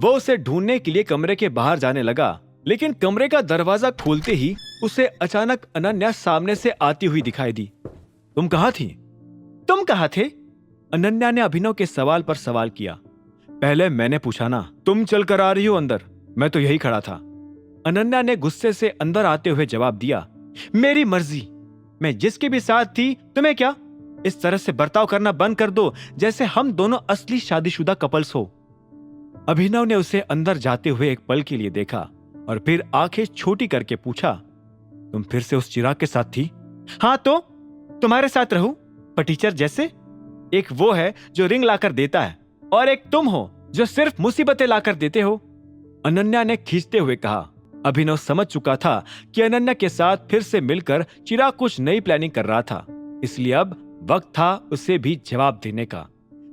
वो उसे ढूंढने के लिए कमरे के बाहर जाने लगा, लेकिन कमरे का दरवाजा खोलते ही उसे अचानक अनन्या सामने से आती हुई दिखाई दी। तुम कहाँ थी? तुम कहाँ थे? अनन्या ने अभिनव के सवाल पर सवाल किया। पहले मैंने पूछा ना, तुम चल कर आ रही हो अंदर, मैं तो यही खड़ा था। अनन्या ने गुस्से से अंदर आते हुए जवाब दिया, मेरी मर्जी, मैं जिसके भी साथ थी, तुम्हें क्या? इस तरह से बर्ताव करना बंद कर दो, जैसे हम दोनों असली शादीशुदा कपल्स हो। अभिनव ने उसे अंदर जाते हुए एक पल के लिए देखा और फिर आंखें छोटी करके पूछा, तुम फिर से उस चिराग के साथ थी? हाँ तो तुम्हारे साथ रहूं, पटीचर जैसे? एक वो है जो रिंग लाकर देता है और एक तुम हो जो सिर्फ मुसीबतें लाकर देते हो, अनन्या ने खींचते हुए कहा। अभिनव समझ चुका था कि अनन्या के साथ फिर से मिलकर चिराग कुछ नई प्लानिंग कर रहा था, इसलिए अब वक्त था उसे भी जवाब देने का।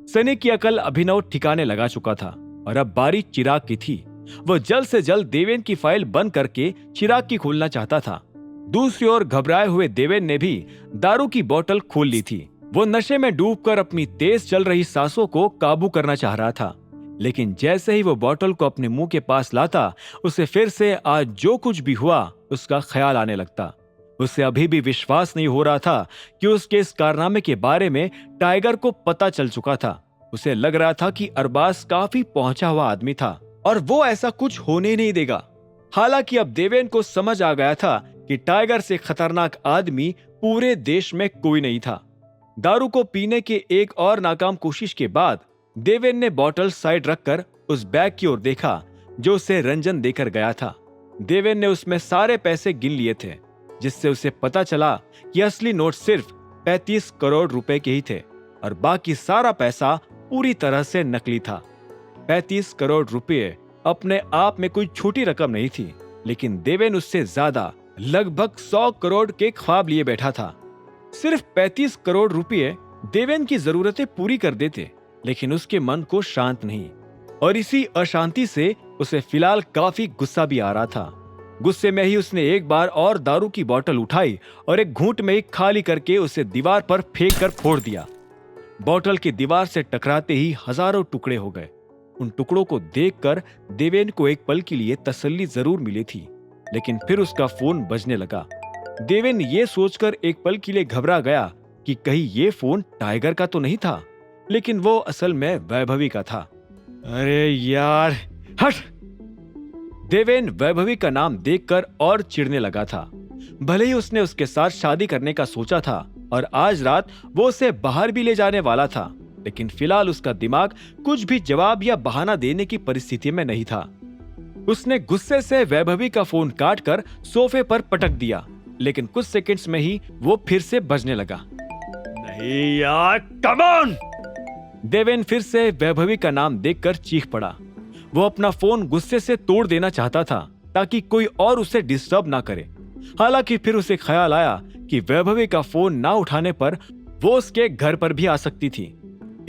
सनी की अकल अभिनव ठिकाने लगा चुका था और अब बारी चिराग की थी। वो जल्द से जल्द देवेन की फाइल बंद करके चिराग की खोलना चाहता था। दूसरी ओर घबराए हुए देवेन ने भी दारू की बोतल खोल ली थी। वो नशे में डूबकर अपनी तेज चल रही सांसों को काबू करना चाह रहा था, लेकिन जैसे ही वो बोतल को अपने मुंह के पास लाता, उसे फिर से आज जो कुछ भी हुआ उसका ख्याल आने लगता। उसे अभी भी विश्वास नहीं हो रहा था कि उसके इस कारनामे के बारे में टाइगर को पता चल चुका था। उसे लग रहा था कि अरबाज काफी पहुंचा हुआ आदमी था और वो ऐसा कुछ होने नहीं देगा। हालांकि अब देवेन को समझ आ गया था कि टाइगर से खतरनाक आदमी पूरे देश में कोई नहीं था। दारू को पीने के एक और नाकाम कोशिश के बाद देवेन ने बोतल साइड रखकर उस बैग की ओर देखा जो उसे रंजन देकर गया था। देवेन ने उसमें सारे पैसे गिन लिए थे, जिससे उसे पता चला कि असली नोट सिर्फ 35 करोड़ रुपए के ही थे और बाकी सारा पैसा पूरी तरह से नकली था। 35 करोड़ रुपए अपने आप में कोई छोटी रकम नहीं थी, लेकिन देवेन उससे ज्यादा लगभग 100 करोड़ के ख्वाब लिए बैठा था। सिर्फ 35 करोड़ रुपए देवेन की जरूरतें पूरी कर देते, लेकिन उसके मन को शांत नहीं, और इसी अशांति से उसे फिलहाल काफी गुस्सा भी आ रहा था। गुस्से में ही उसने एक बार और दारू की बोतल उठाई और एक घूंट में ही खाली करके उसे दीवार पर फेंक कर फोड़ दिया। बोतल की दीवार से टकराते ही हजारों टुकड़े हो गए। उन टुकड़ों को देखकर देवेन को एक पल के लिए तसल्ली जरूर मिली थी, लेकिन फिर उसका फोन बजने लगा। देवेन ये सोचकर एक पल के लिए घबरा गया कि कहीं ये फोन टाइगर का तो नहीं था, लेकिन वो असल में वैभवी का था। अरे यार, हट! देवेन वैभवी का नाम देखकर और चिढ़ने लगा था। भले ही उसने उसके साथ शादी करने का सोचा था और आज रात वो उसे बाहर भी ले जाने वाला था, लेकिन फिलहाल उसका दिमाग कुछ भी जवाब या बहाना देने की परिस्थिति में नहीं था। उसने गुस्से से वैभवी का फोन काटकर सोफे पर पटक दिया, लेकिन कुछ सेकंड्स में ही वो फिर से बजने लगा। नहीं यार, कम ऑन! देवेन फिर से वैभवी का नाम देखकर चीख पड़ा। वो अपना फोन गुस्से से तोड़ देना चाहता था ताकि कोई और उसे डिस्टर्ब ना करे। हालांकि फिर उसे ख्याल आया कि वैभवी का फोन ना उठाने पर वो उसके घर पर भी आ सकती थी।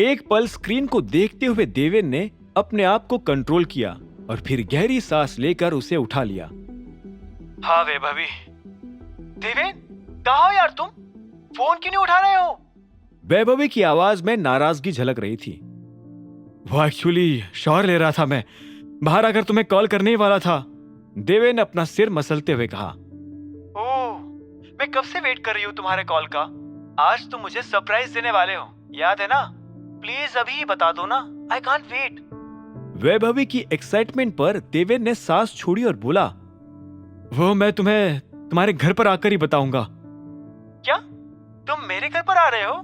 एक पल स्क्रीन को देखते हुए देवेन ने अपने आप को कंट्रोल किया और फिर गहरी सांस लेकर उसे उठा लिया। हाँ वैभवी। देवेन, कहाँ हो यार तुम? फोन क्यों नहीं उठा रहे हो? वैभवी की आवाज में नाराजगी झलक रही थी। वो एक्चुअली शॉवर ले रहा था, मैं बाहर आकर तुम्हें कॉल करने ही वाला था। देवेन ने अपना सिर मसलते हुए कहा। ओह, मैं कब से वेट कर रही हूँ तुम्हारे कॉल का। आज तुम मुझे सरप्राइज देने वाले हो, याद है ना? प्लीज अभी बता दो ना, आई कांट वेट। वैभवी की एक्साइटमेंट पर देवेन ने सांस छोड़ी और बोला, वो मैं तुम्हें तुम्हारे घर पर आकर ही बताऊंगा। क्या तुम मेरे घर पर आ रहे हो?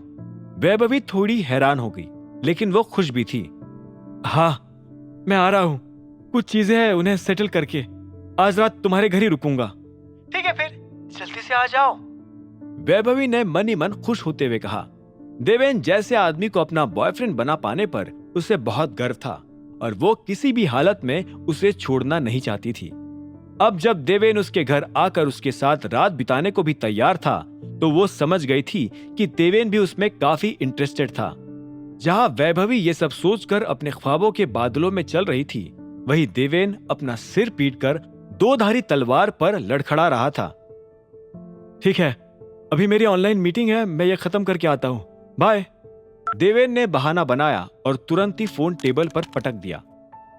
वैभवी थोड़ी हैरान हो गई, लेकिन वो खुश भी थी। हाँ, मैं आ रहा हूँ, कुछ चीजें हैं उन्हें सेटल करके आज रात तुम्हारे घर ही रुकूंगा। ठीक है फिर जल्दी से आ जाओ, वैभवी ने मन ही मन खुश होते हुए कहा। देवेन जैसे आदमी को अपना बॉयफ्रेंड बना पाने पर उसे बहुत गर्व था और वो किसी भी हालत में उसे छोड़ना नहीं चाहती थी। अब जब देवेन उसके घर आकर उसके साथ रात बिताने को भी तैयार था, तो वो समझ गई थी कि देवेन भी उसमें काफी इंटरेस्टेड था। जहां वैभवी ये सब सोचकर अपने ख्वाबों के बादलों में चल रही थी, वहीं देवेन अपना सिर पीटकर दो धारी तलवार पर लड़खड़ा रहा था। ठीक है, अभी मेरी ऑनलाइन मीटिंग है, मैं ये खत्म करके आता हूँ, बाय। देवेन ने बहाना बनाया और तुरंत ही फोन टेबल पर पटक दिया।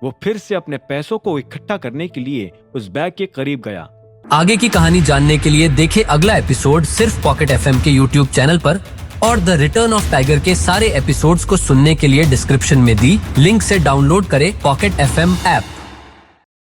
वो फिर से अपने पैसों को इकट्ठा करने के लिए उस बैग के करीब गया। आगे की कहानी जानने के लिए देखें अगला एपिसोड सिर्फ पॉकेट एफएम के यूट्यूब चैनल पर, और द रिटर्न ऑफ टाइगर के सारे एपिसोड्स को सुनने के लिए डिस्क्रिप्शन में दी लिंक से डाउनलोड करें पॉकेट एफएम ऐप।